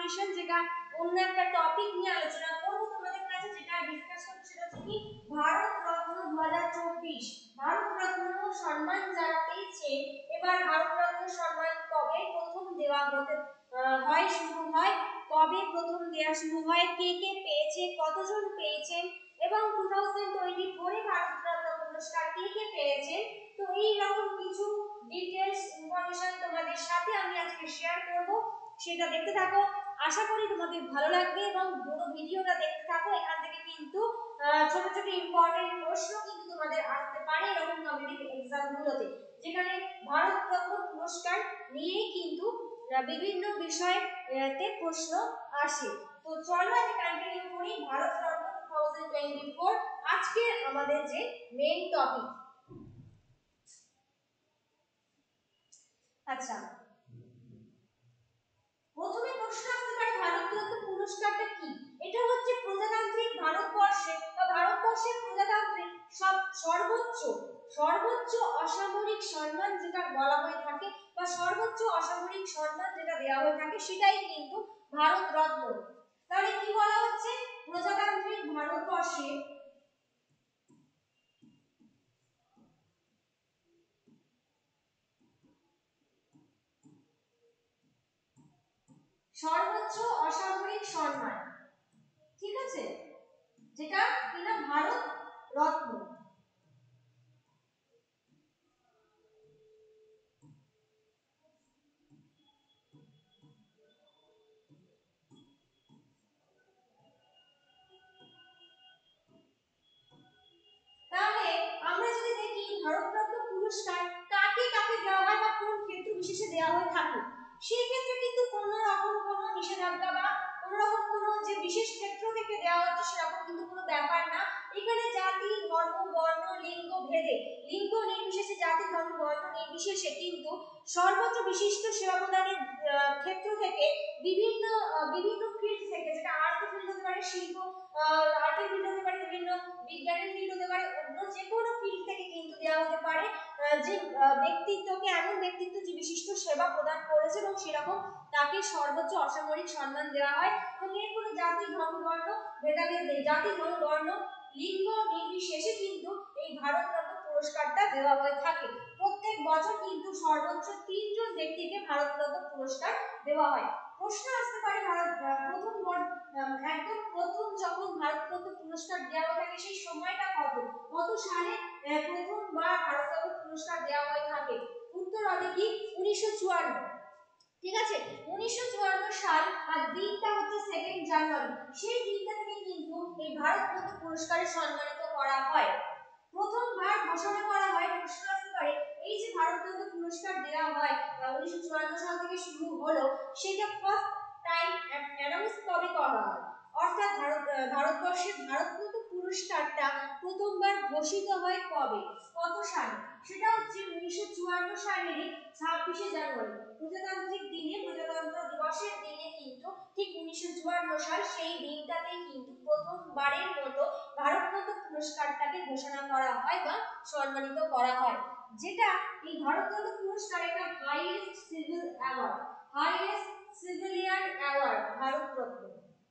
Information, যেটা অন্য একটা টপিক নিয়ে আলোচনা করব তোমাদের কাছে, যেটা ডিসকাস করব সেটা হচ্ছে কি ভারত রত্ন 2024। ভারত রত্ন সম্মান যারা পেয়েছে, এবার ভারত রত্ন সম্মান কবে প্রথম দেওয়া হতে হয়, শুরু হয়, কবে প্রথম দেওয়া শুরু হয়, কে কে পেয়েছে, কতজন পেয়েছেন, এবং 2024 এ ভারত রত্ন পুরস্কার কে কে পেয়েছেন। তো এই রকম কিছু ডিটেইলস ইনফরমেশন তোমাদের সাথে আমি আজকে শেয়ার করব, সেটা দেখতে থাকো। আশা করি তোমাদের ভালো লাগবে এবং পুরো ভিডিওটা দেখতে থাকো। এখান থেকে কিন্তু ছোট ছোট ইম্পর্টেন্ট প্রশ্ন কিন্তু তোমাদের আসতে পারে এরকম কম্পিটিটিভ এক্সামগুলোতে, যেখানে ভারত রত্ন পুরস্কার নিয়ে কিন্তু বিভিন্ন বিষয়তে প্রশ্ন আসে। তো চলো আমি কন্টিনিউ করি ভারত রত্ন 2024 আজকে আমাদের যে মেইন টপিক। আচ্ছা, প্রথমে প্রশ্ন আসতে পারে ভারতরত্ন পুরস্কারটা কি। এটা হচ্ছে প্রজাতান্ত্রিক ভারতবর্ষে বা ভারতবর্ষের প্রজাতান্ত্রিক সর্বোচ্চ সর্বোচ্চ অসামরিক সম্মান যেটা বলা হয়ে থাকে বা সর্বোচ্চ অসামরিক সম্মান যেটা দেওয়া হয়ে থাকে সেটাই কিন্তু ভারত রত্ন। তাহলে কি বলা হচ্ছে, প্রজাতান্ত্রিক ভারতবর্ষে সর্বোচ্চ অসামরিক সম্মান, ঠিক আছে, যেটা কিনা ভারত রত্ন। তাহলে আমরা যদি দেখি ভারতরত্ন পুরস্কার কাকে কাকে দেওয়া হয় বা কোন ক্ষেত্র বিশেষে দেওয়া হয়ে থাকে, সেই ক্ষেত্রে কিন্তু কোনো রকম কোনো নিষেধাজ্ঞা বা কোনো রকম কোনো যে বিশেষ ক্ষেত্র থেকে দেওয়া হচ্ছে সেরকম কিন্তু কোনো ব্যাপার না। এখানে জাতি ধর্ম বর্ণ লিঙ্গ ভেদে, লিঙ্গ নির্বিশেষে, জাতি ধর্ম বর্ণ নির্বিশেষে কিন্তু সর্বোচ্চ বিশিষ্ট সেবা প্রদানের ক্ষেত্র থেকে বিভিন্ন বিভিন্ন ফিল্ড থেকে, যেটা আর্ট ফিল্ড হতে পারে, শিল্প আর্টের ফিল্ড হতে পারে, বিভিন্ন বিজ্ঞানের ফিল্ড হতে পারে, অন্য যে কোনো ফিল্ড থেকে কিন্তু দেওয়া হতে পারে যে ব্যক্তিত্বকে, এমন ব্যক্তিত্ব যে বিশিষ্ট সেবা প্রদান করেছে এবং সেরকম তাকে সর্বোচ্চ অসামরিক সম্মান দেওয়া হয়। এবং এর কোনো জাতি ধর্ম বর্ণ ভেদাভেদ নেই, জাতি ধর্ম বর্ণ লিঙ্গ নির্বিশেষে কিন্তু এই ভারত রত্ন পুরস্কারটা দেওয়া হয়ে থাকে। প্রত্যেক বছর কিন্তু সর্বোচ্চ 3 জন ব্যক্তিকে ভারত রত্ন পুরস্কার দেওয়া হয়। প্রশ্ন আসতে পারে একদম প্রথম যখন ভারত রত্ন পুরস্কার দেওয়া হয়ে থাকে সেই সময়টা কত সালে প্রথমবার ভারত রত্ন পুরস্কার দেওয়া হয়ে থাকে। উত্তর হবে কি 1954। ঠিক আছে, 1954 সাল আর দিনটা হচ্ছে 2 জানুয়ারি। সেই দিনটা থেকে কিন্তু এই ভারত রত্ন পুরস্কারে সম্মানিত করা হয়। প্রথমবার ঘোষণা করা হয়, প্রশ্ন আসতে পারে এই যে ভারত রত্ন পুরস্কার দেওয়া হয় 1954 সাল থেকে শুরু হলো, সেটা ফার্স্ট টাইম অ্যানাউন্স কবে করা হয়, অর্থাৎ ভারতবর্ষের ভারত রত্ন পুরস্কারটা প্রথমবার ঘোষিত হয় কবে, কত সালে, সেটা হচ্ছে 1954 সালের 26 জানুয়ারি, প্রজাতান্ত্রিক দিনে, প্রজাতন্ত্র দিবসের দিনে কিন্তু ঠিক 1954 সাল, সেই দিনটাতেই কিন্তু প্রথমবারের মতো ভারত রত্ন পুরস্কারটাকে ঘোষণা করা হয় বা সম্মানিত করা হয়। যেটা এই ভারত রত্ন পুরস্কার একটা highest civil award, highest civilian award Bharat Ratna,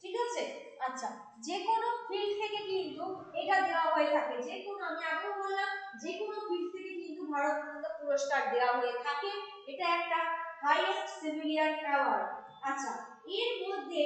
ঠিক আছে। আচ্ছা, যে কোনো ফিল্ড থেকে কিন্তু এটা দেওয়া হয়ে থাকে, যে কোনো, আমি আগেও বললাম, যে কোনো ফিল্ড থেকে কিন্তু ভারত রত্ন পুরস্কার দেওয়া হয়ে থাকে, এটা একটা হাইয়েস্ট সিভিলিয়ান অ্যাওয়ার্ড। আচ্ছা, এর মধ্যে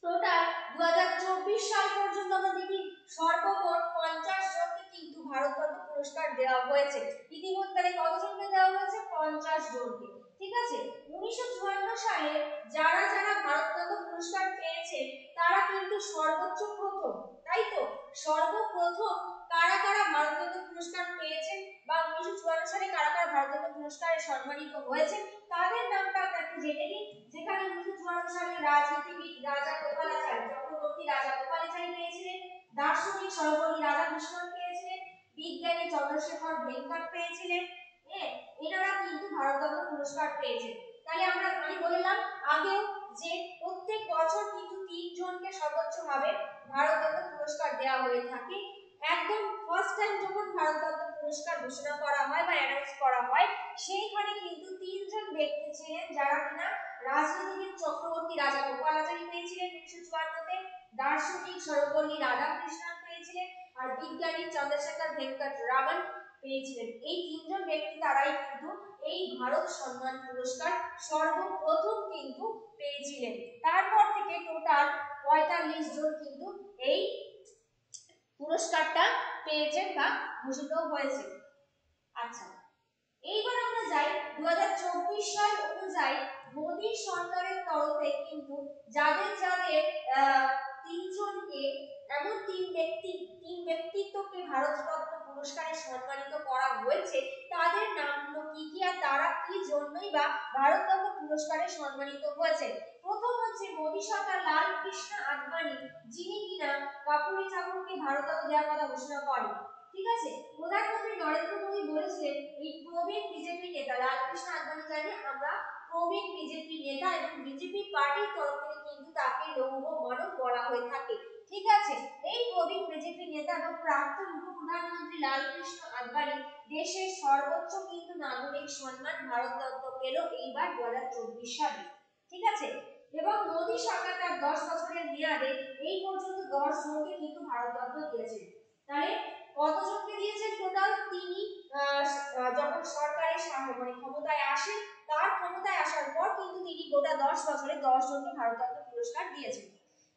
টোটাল 2024 সাল পর্যন্ত আমরা দেখি সর্বমোট 50 জনকে কিন্তু ভারত রত্ন পুরস্কার দেওয়া হয়েছে। ইতিমধ্যে কতজনকে দেওয়া হয়েছে, 50 জনকে, ঠিক আছে। 1954 সালে যারা যারা ভারত রত্ন পুরস্কার পেয়েছে তারা কিন্তু সর্বোচ্চ প্রথম, তাই তো, সর্বপ্রথম কারা কারা ভারত রত্ন পুরস্কার পেয়েছেন বা 1954 সালে কারা কারা ভারত রত্ন পুরস্কারে সম্মানিত হয়েছে তাদের নামটা আমরা একটু জেনে নিই। যেখানে 1954 সালে রাজনীতিবিদ রাজা গোপালাচারী, চক্রবর্তী রাজা গোপালাচারী পেয়েছিলেন, দার্শনিক সর্বপল্লী রাধাকৃষ্ণন পেয়েছিলেন, বিজ্ঞানী চন্দ্রশেখর ভেঙ্কট পেয়েছিলেন, এনারা কিন্তু ভারত রত্ন পুরস্কার পেয়েছেন। তাহলে আমি বললাম আগেও যে প্রত্যেক বছর কিন্তু 3 জনকে সর্বোচ্চভাবে ভারত রত্ন পুরস্কার দেওয়া হয়ে থাকে। একদম ফার্স্ট টাইম যখন ভারত রত্ন পুরস্কার ঘোষণা করা হয় বা অ্যানাউন্স করা হয়, সেইখানে কিন্তু 3 জন ব্যক্তি ছিলেন যারা কিনা রাজনীতিবিদ চক্রবর্তী রাজা 1954-তে, দার্শনিক সর্বপল্লী রাধাকৃষ্ণন পেয়েছিলেন, আর বিজ্ঞানী চন্দ্রশেখর ভেঙ্কট রামন পেয়েছিলেন। এই তিনজন ব্যক্তি তারাই কিন্তু এই ভারত সম্মান পুরস্কার সর্বপ্রথম কিন্তু পেয়েছিলেন। তারপর থেকে টোটাল 45 জন কিন্তু এই পুরস্কারটা পেয়েছেন বা ভূষিত হয়েছে। আচ্ছা, এইবার আমরা যাই 2024 সাল অনুযায়ী মোদী সরকারের তরফে কিন্তু যাদের যাদের তিনজনকে এমন তিন ব্যক্তিত্বকে ভারতরত্ন পুরস্কারে সম্মানিত করা হয়েছে, তাদের নামগুলো কি কি আর তারা কি জন্যই বা ভারতরত্ন পুরস্কারে সম্মানিত হয়েছে। প্রথম হচ্ছে মোদী সরকার লাল কৃষ্ণ আদবানি, যিনি কিনা কাপুরি ঠাকুরকে ভারতরত্ন দেওয়ার কথা ঘোষণা করেন। ঠিক আছে, প্রধানমন্ত্রী নরেন্দ্র মোদী বলেছিলেন এই প্রবীণ বিজেপি নেতা লাল কৃষ্ণ আদবানি, জানি আমরা প্রবীণ বিজেপি নেতা এবং বিজেপি পার্টির তরফ থেকে কিন্তু তাকে লৌহ মানব বলা হয়ে থাকে। ঠিক আছে, এই প্রবীণ বিজেপি নেতা এবং প্রাক্তন উপপ্রধানমন্ত্রী লাল কৃষ্ণ আদবানি দেশের সর্বোচ্চ কিন্তু নাগরিক সম্মান ভারতরত্ন পেল এইবার 2024 সালে। ঠিক আছে, এবং মোদী সরকার তার 10 বছরের মেয়াদে এই পর্যন্ত 10 জনকে কিন্তু ভারতরত্ন দিয়েছে। তাহলে কতজনকে দিয়েছেন টোটাল? তিনি যখন সরকারের মানে ক্ষমতায় আসেন, তার ক্ষমতায় আসার পর কিন্তু তিনি গোটা 10 বছরে 10 জনকে ভারতরত্ন পুরস্কার দিয়েছেন।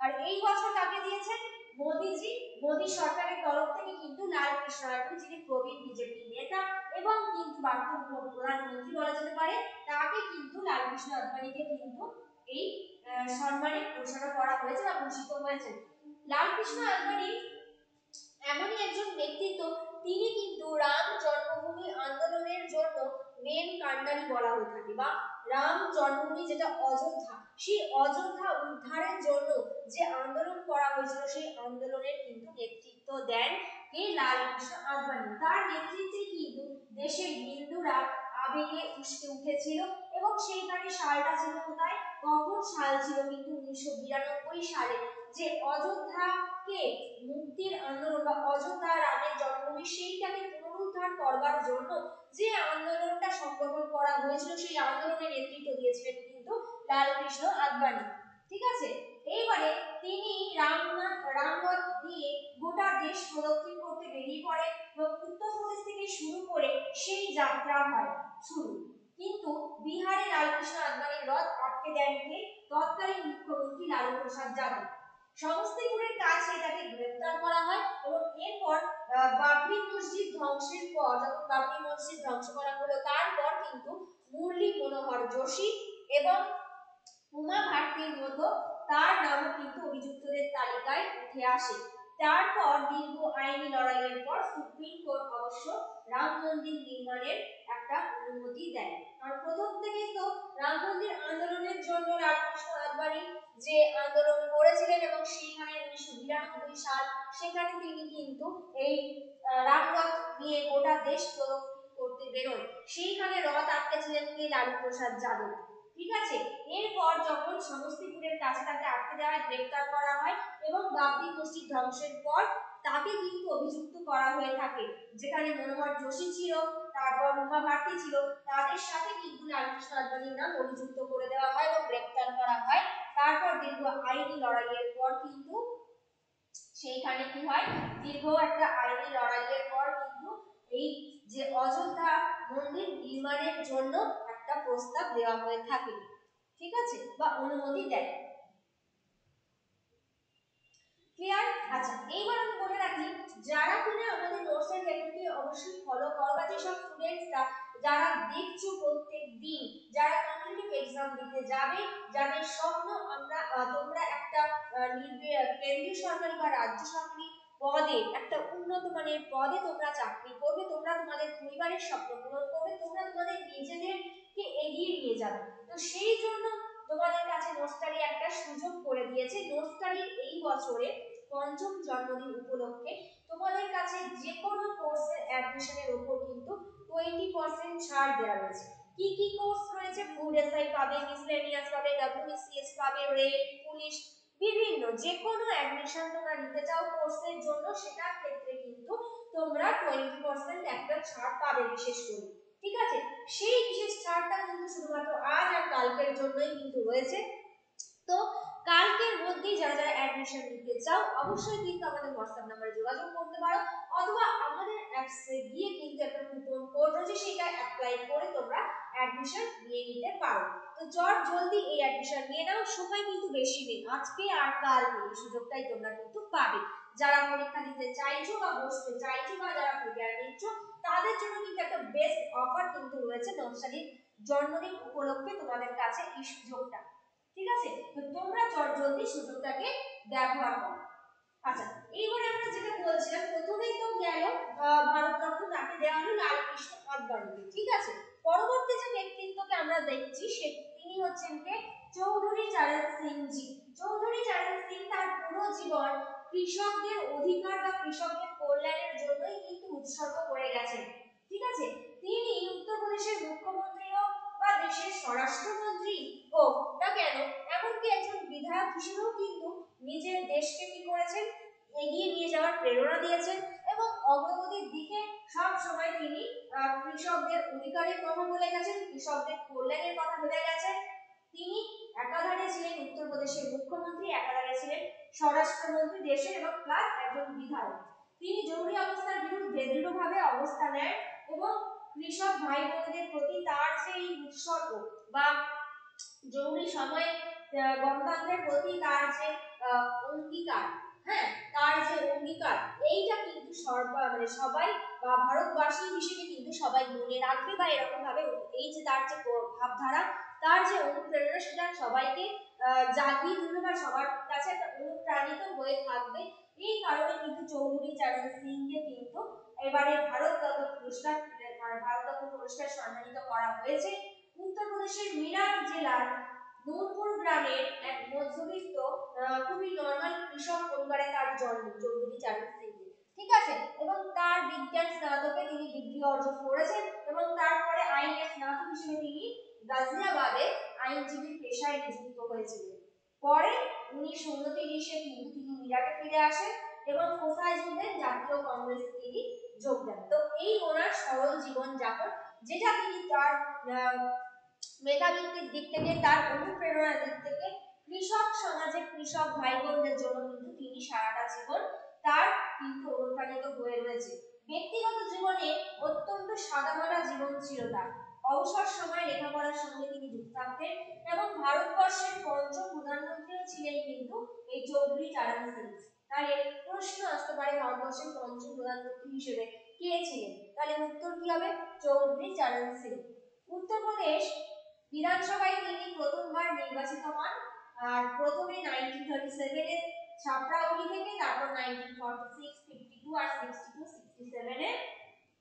আর এই বছর কাকে দিয়েছেন? মোদীজি, মোদী সরকারের তরফ থেকে কিন্তু লাল কৃষ্ণ আদবানি, যিনি প্রবীণ বিজেপি নেতা এবং কিন্তু প্রাক্তন প্রধানমন্ত্রী বলা যেতে পারে, তাকে কিন্তু লাল কৃষ্ণ আদবানিকে কিন্তু এই সম্মানে ঘোষণা করা হয়েছে বা ঘোষিত হয়েছে। লাল কৃষ্ণ আদবানি এমনই একজন ব্যক্তিত্ব, তিনি কিন্তু রাম জন্মভূমি আন্দোলনের জন্য মেন কান্ডারি বলা হয়ে থাকে, বা রাম জন্মভূমি যেটা অযোধ্যা, সেই অযোধ্যা উদ্ধারের জন্য যে আন্দোলন করা হয়েছিল, সেই আন্দোলনের কিন্তু নেতৃত্ব দেন কে? লাল কৃষ্ণ আদবানি। তার নেতৃত্বে কিন্তু দেশের হিন্দুরা আবেগে উস্কে উঠেছিল এবং সেইখানে সালটা ছিল কোথায়? কখন সাল ছিল? কিন্তু 1992 সালে, যে অযোধ্যাকে মুক্তির আন্দোলন বা অযোধ্যা রামের জন্মভূমি সেইটাকে পুনরুদ্ধার করবার জন্য যে আন্দোলনটা সংগঠন করা হয়েছিল, সেই আন্দোলনের নেতৃত্ব দিয়েছিলেন কিন্তু লাল কৃষ্ণ আদবানি। ঠিক আছে, এইবারে তিনি রামনাথ দিয়ে গোটা দেশ প্রদক্ষিণ করতে বেরিয়ে পড়েন এবং উত্তরপ্রদেশ থেকে শুরু করে সেই যাত্রা হয় শুরু। কিন্তু বিহারে লাল কৃষ্ণ আদবানির রথ আটকে দেন কে? তৎকালীন মুখ্যমন্ত্রী লালু প্রসাদ যাদব। সমস্তিপুরের কাছে তাকে গ্রেফতার করা হয় এবং এরপর বাবরি মসজিদ ধ্বংসের পর, যখন বাবরি মসজিদ ধ্বংস করা হলো, তারপর কিন্তু মুরলী মনোহর যোশী এবং উমা ভারতীর মতো তার নামও কিন্তু অভিযুক্তদের তালিকায় উঠে আসে। তারপর দীর্ঘ আইনি লড়াইয়ের পর সুপ্রিম কোর্ট অবশ্য রাম মন্দির নির্মাণের একটা অনুমতি দেয়। আর প্রথম থেকেই তো রাম মন্দির আন্দোলনের জন্য লাল কৃষ্ণ আদবানি যে আন্দোলন করেছিলেন এবং সেখানে 1992 সাল, সেখানে তিনি কিন্তু এই রামরথ নিয়ে গোটা দেশ প্রদক্ষিণ করতে বেরোয়। সেইখানে রথ আটকেছিলেন কে? লালু প্রসাদ যাদব। ঠিক আছে, এরপর যখন সমস্তিপুরের কাছে তাকে আটকে দেওয়া হয়, গ্রেফতার করা হয় এবং বাবরি মসজিদ ধ্বংসের পর তাকে কিন্তু অভিযুক্ত করা হয়ে থাকে, যেখানে মনোহর যোশী ছিল, তারপর উমা ভারতী ছিল, তাদের সাথে কিন্তু লাল কৃষ্ণ আদবানির নাম অভিযুক্ত করে দেওয়া হয় এবং গ্রেফতার করা হয়। তারপর দীর্ঘ আইনি লড়াইয়ের পর কিন্তু সেইখানে কি হয়? দীর্ঘ একটা আইনি লড়াইয়ের পর কিন্তু এই যে অযোধ্যা মন্দির নির্মাণের জন্য একটা প্রস্তাব দেওয়া হয়ে থাকে। ঠিক আছে, বা অনুমতি দেয়। ক্লিয়ার? আচ্ছা, এইবার আমি বলে রাখি, যারা কিনা আমাদের নোটসের লেখাটি অবশ্যই ফলো করো, বা যেসব স্টুডেন্টসরা যারা দেখছো প্রত্যেক দিন, যারা কম্পিটিটিভ এক্সাম দিতে যাবে, যাদের স্বপ্ন তোমরা একটা কেন্দ্রীয় সরকারি বা রাজ্য সরকারি পদে, একটা উন্নত মানের পদে তোমরা চাকরি করবে, তোমরা তোমাদের পরিবারের স্বপ্ন পূরণ করবে, তোমরা তোমাদের নিজেদেরকে এগিয়ে নিয়ে যাবে। তো সেই জন্য তোমাদের কাছে নোটসটারি একটা সুযোগ করে দিয়েছে। নোটসটারির এই বছরে পঞ্চম জন্মদিন উপলক্ষে তোমাদের কাছে যে কোনো কোর্সের অ্যাডমিশনের উপর কিন্তু 20% ছাড় দেওয়া রয়েছে। কি কি কোর্স রয়েছে? ফুড এসআই পাবে, মিসলেনিয়াস পাবে, ডব্লিউবিসিএস পাবে, রেল, পুলিশ, বিভিন্ন যে কোনো অ্যাডমিশন তোমরা নিতে চাও কোর্সের জন্য, সেটার ক্ষেত্রে কিন্তু তোমরা 20% একটা ছাড় পাবে বিশেষ করে। ঠিক আছে, সেই বিশেষ ছাড়টা কিন্তু শুধুমাত্র আজ আর কালকের জন্যই কিন্তু রয়েছে। তো কালকের মধ্যে আজকেই যারা যারা অ্যাডমিশন নিতে চাও অবশ্যই কিন্তু আমাদের হোয়াটসঅ্যাপ নাম্বারে যোগাযোগ করতে পারো, অথবা আমাদের অ্যাপসে গিয়ে কিন্তু একটা কুপন কোড রয়েছে সেটা অ্যাপ্লাই করে তোমরা অ্যাডমিশন নিয়ে নিতে পারো। তো জলদি এই অ্যাডমিশন নিয়ে নাও, সময় কিন্তু বেশি নেই, আজকে আর কালকে এই সুযোগটাই তোমরা কিন্তু পাবে। যারা পরীক্ষা দিতে চাইছো বা বসতে চাইছো বা যারা প্রিপেয়ার নিচ্ছ তাদের জন্য কিন্তু একটা বেস্ট অফার কিন্তু রয়েছে নকশালীর জন্মদিন উপলক্ষে তোমাদের কাছে এই সুযোগটা। ঠিক আছে, তো তোমরা জলদি সুযোগটাকে ব্যবহার করো। আচ্ছা, এইবারে আমরা যেটা বলছিলাম প্রথমেই তো গেল ভারতরত্ন তাকে দেওয়া হলো লালকৃষ্ণ আদবানিকে। ঠিক আছে, পরবর্তী যে ব্যক্তিত্বকে আমরা দেখছি তিনি হচ্ছেন কে চৌধুরী চরণ সিং জি। চৌধুরী চরণ সিং তার পুরো জীবন কৃষকদের অধিকার বা কৃষকদের কল্যাণের জন্যই কিন্তু উৎসর্গ করে গেছেন। ঠিক আছে, তিনি উত্তরপ্রদেশের মুখ্যমন্ত্রী হোক বা দেশের স্বরাষ্ট্রমন্ত্রী হোক না কেন, এমনকি একজন বিধায়ক হিসেবেও কিন্তু নিজের দেশকে কি করেছেন এগিয়ে নিয়ে যাওয়ার প্রেরণা দিয়েছেন এবং অগ্রগতির দিকে সব সময় তিনি কৃষকদের অধিকারের কথা বলে গেছেন, কৃষকদের কল্যাণের কথা ভেবে গেছেন। তিনি একাধারে ছিলেন উত্তরপ্রদেশের মুখ্যমন্ত্রী, একাধারে ছিলেন স্বরাষ্ট্রমন্ত্রী দেশের এবং প্লাস একজন বিধায়ক। তিনি জরুরি অবস্থার বিরুদ্ধে দৃঢ়ভাবে অবস্থান নেন এবং কৃষক ভাই বোনদের প্রতি তার যে এই উৎসর্গ বা জরুরি সময়ে গণতন্ত্রের প্রতি তার যে অঙ্গীকার, হ্যাঁ তার যে অঙ্গীকার, এইটা কিন্তু সবাই বা ভারতবাসী হিসেবে কিন্তু সবাই মনে রাখবে বা এরকম ভাবে এই যে তার যে ভাবধারা, তার যে অনুপ্রেরণা সেটা সবাইকে জাগিয়ে তুলবে বা সবার কাছে একটা অনুপ্রাণিত হয়ে থাকবে। এই কারণে কিন্তু চৌধুরী চরণ সিংকে কিন্তু এবারে ভারতরত্ন পুরস্কার সম্মানিত করা হয়েছে। উত্তরপ্রদেশের মিরাট জেলার নূরপুর গ্রামের এক মধ্যবিত্ত খুবই নরমাল কৃষক পরিবারে তার জন্ম চৌধুরী চরণ সিং। ঠিক আছে, এবং তার বিজ্ঞান স্নাতকে তিনি ডিগ্রি অর্জন করেছেন এবং তারপরে আইনের স্নাতক হিসেবে তিনি গাজিয়াবাদে আইনজীবীর পেশায় নিযুক্ত হয়েছিলেন। পরে 1929-এ কিন্তু তিনি মিরাটে ফিরে আসেন এবং কোথায় যোগ দেন, জাতীয় কংগ্রেসে তিনি যোগ দেন। তো এই ওনার সরল জীবন যাপন, যেটা তিনি তার মেধাবৃত্তির দিক থেকে, তার অনুপ্রেরণার দিক থেকে কৃষক সমাজে কৃষক ভাই বোনদের জন্য কিন্তু তিনি সারাটা জীবন তার কিন্তু অনুপ্রাণিত হয়ে রয়েছে। ব্যক্তিগত জীবনে অত্যন্ত সাদামাটা জীবন ছিল তার। অবসর সময় লেখাপড়ার সঙ্গে তিনি যুক্ত থাকতেন এবং ভারতবর্ষের পঞ্চম প্রধানমন্ত্রীও ছিলেন কিন্তু এই চৌধুরী চরণ সিং। তাহলে প্রশ্ন আসতে পারে ভারতবর্ষের পঞ্চম প্রধানমন্ত্রী হিসেবে কে ছিলেন, তাহলে উত্তর কি হবে, চৌধুরী চরণ সিং। উত্তরপ্রদেশ বিধানসভায় তিনি প্রথমবার নির্বাচিত হন, আর প্রথমে 1937 এর ছাপড়াউলি থেকে, তারপর 1946, 52 আর 62, 67 এ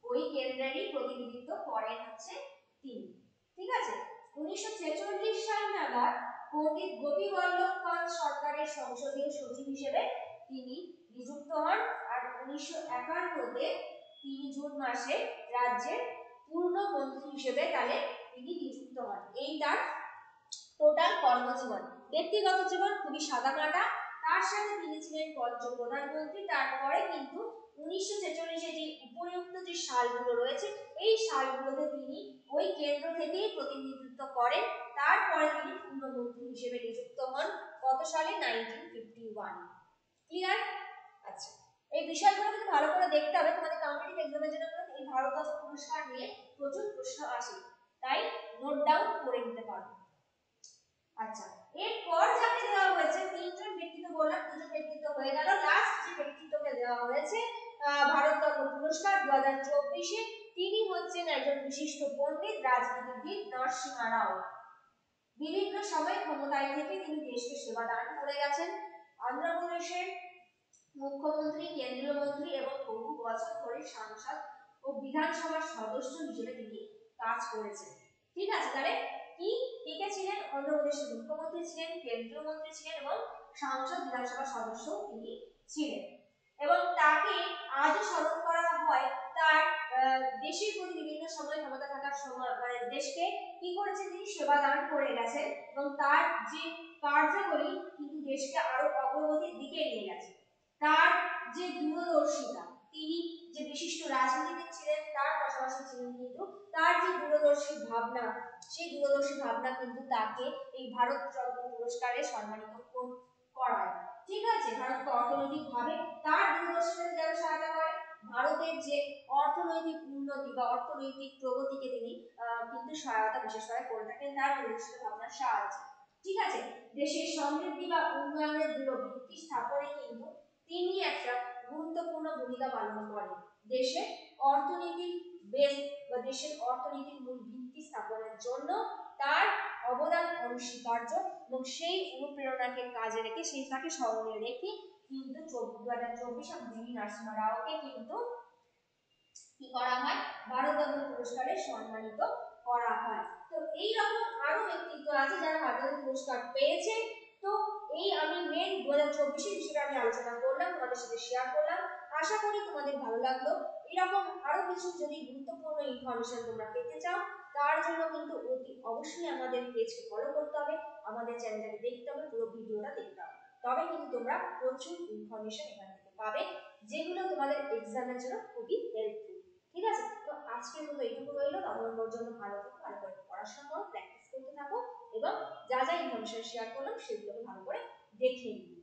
ওই কেন্দ্রেরই প্রতিনিধিত্ব করেন হচ্ছে তিনি। ঠিক আছে, 1946 সাল নাগাদ পণ্ডিত গোপী বল্লভ পান্ত সরকারের সংসদীয় সচিব হিসেবে তিনি নিযুক্ত হন, আর 1951-তে তিনি জুন মাসে রাজ্যের পূর্ণ মন্ত্রী হিসেবে তাহলে তিনি নিযুক্ত হন। এই তার টোটাল কর্মজীবন। ব্যক্তিগত জীবন খুবই সাদামাটা, তার সাথে তিনি ছিলেন পঞ্চম প্রধানমন্ত্রী। তারপরে কিন্তু 1946-এ যে উপরিউক্ত যে সালগুলো রয়েছে এই সালগুলোতে তিনি ওই কেন্দ্র থেকেই প্রতিনিধিত্ব করেন। তারপরে তিনি পূর্ণমন্ত্রী হিসেবে নিযুক্ত হন কত সালে, 1951। ক্লিয়ার? আচ্ছা, এই বিষয়গুলো কিন্তু ভালো করে দেখতে হবে, তোমাদের কম্পিটিটিভ এক্সামের জন্য এই ভারতরত্ন পুরস্কার নিয়ে প্রচুর প্রশ্ন আসে, তাই নোট ডাউন করে নিতে পারো। আচ্ছা, এরপর যাকে দেওয়া হয়েছে তিনজন ব্যক্তিত্ব বললাম, দুজন ব্যক্তিত্ব হয়ে গেল। লাস্ট যে ব্যক্তিত্বকে দেওয়া হয়েছে ভারতরত্ন পুরস্কার 2024-এ, তিনি হচ্ছেন একজন বিশিষ্ট পণ্ডিত, রাজনীতিবিদ নরসিংহ রাও। বিভিন্ন সময় ক্ষমতায় থেকে তিনি দেশকে সেবা দান করে গেছেন। অন্ধ্রপ্রদেশের মুখ্যমন্ত্রী, কেন্দ্রীয় মন্ত্রী এবং বহু বছর ধরে সাংসদ ও বিধানসভার সদস্য হিসেবে তিনি কাজ করেছেন। ঠিক আছে, তাহলে কি কে ছিলেন, অন্ধ্রপ্রদেশের মুখ্যমন্ত্রী ছিলেন, কেন্দ্রীয় মন্ত্রী ছিলেন এবং সাংসদ বিধানসভা সদস্য তিনি ছিলেন। এবং তাকে আজও স্মরণ করা হয় তার দেশের প্রতি বিভিন্ন সময় ক্ষমতা থাকার সময় মানে দেশকে কি করেছেন, তিনি সেবা দান করে গেছেন এবং তার যে কার্যাবলী কিন্তু দেশকে আরো অগ্রগতির দিকে নিয়ে গেছে। তার যে দূরদর্শিতা, তিনি যে বিশিষ্ট রাজনীতিবিদ ছিলেন তার পাশাপাশি ছিলেন কিন্তু তার যে দূরদর্শী ভাবনা, সেই দূরদর্শী ভাবনা কিন্তু তাকে এই ভারতরত্ন পুরস্কারে সম্মানিত করায়। আছে, ভারতকে অর্থনৈতিকভাবে তার দূরদর্শিতাতে যারা সহায়তা করে, ভারতের যে অর্থনৈতিক উন্নতি বা অর্থনৈতিক প্রগতিকে তিনি কিন্তু সহায়তা বিশেষভাবে করে থাকেন তার দূরদর্শিত ভাবনার সাহায্যে। ঠিক আছে, দেশের সমৃদ্ধি বা উন্নয়নের দৃঢ় ভিত্তি স্থাপনে কিন্তু তিনি একটা গুরুত্বপূর্ণ ভূমিকা পালন করেন। দেশের অর্থনৈতিক বেস বা দেশের অর্থনৈতিক মূল ভিত্তি স্থাপনের জন্য তার অবদান অনস্বীকার্য এবং সেই অনুপ্রেরণাকে কাজে রেখে সেই তাকে স্মরণে রেখে কিন্তু 2024 বি নরসিংহ রাওকে কিন্তু কি করা হয়, ভারতরত্ন পুরস্কারে সম্মানিত করা হয়। তো এই রকম আরো ব্যক্তিত্ব আছে যারা ভারতরত্ন পুরস্কার পেয়েছে। তো এই আমি মেন 2024 বিষয়টা আমি আলোচনা করলাম, তোমাদের সাথে শেয়ার করলাম। আশা করি তোমাদের ভালো লাগলো। এরকম আরো কিছু যদি গুরুত্বপূর্ণ ইনফরমেশন তোমরা পেতে চাও তার জন্য কিন্তু অতি অবশ্যই আমাদের পেজকে ফলো করতে হবে, আমাদের চ্যানেলটাকে দেখতে হবে, পুরো ভিডিওটা দেখতে হবে, তবে কিন্তু তোমরা প্রচুর ইনফরমেশন এখান থেকে পাবে যেগুলো তোমাদের এক্সামের জন্য খুবই হেল্পফুল। ঠিক আছে, তো আজকের মতো এইটুকু রইলো। ততক্ষণ পর্যন্ত ভালো থেকো, ভালো করে পড়াশোনা করো, প্র্যাকটিস করতে থাকো এবং যা যা ইনফরমেশন শেয়ার করলাম সেগুলোকে ভালো করে দেখে নিও।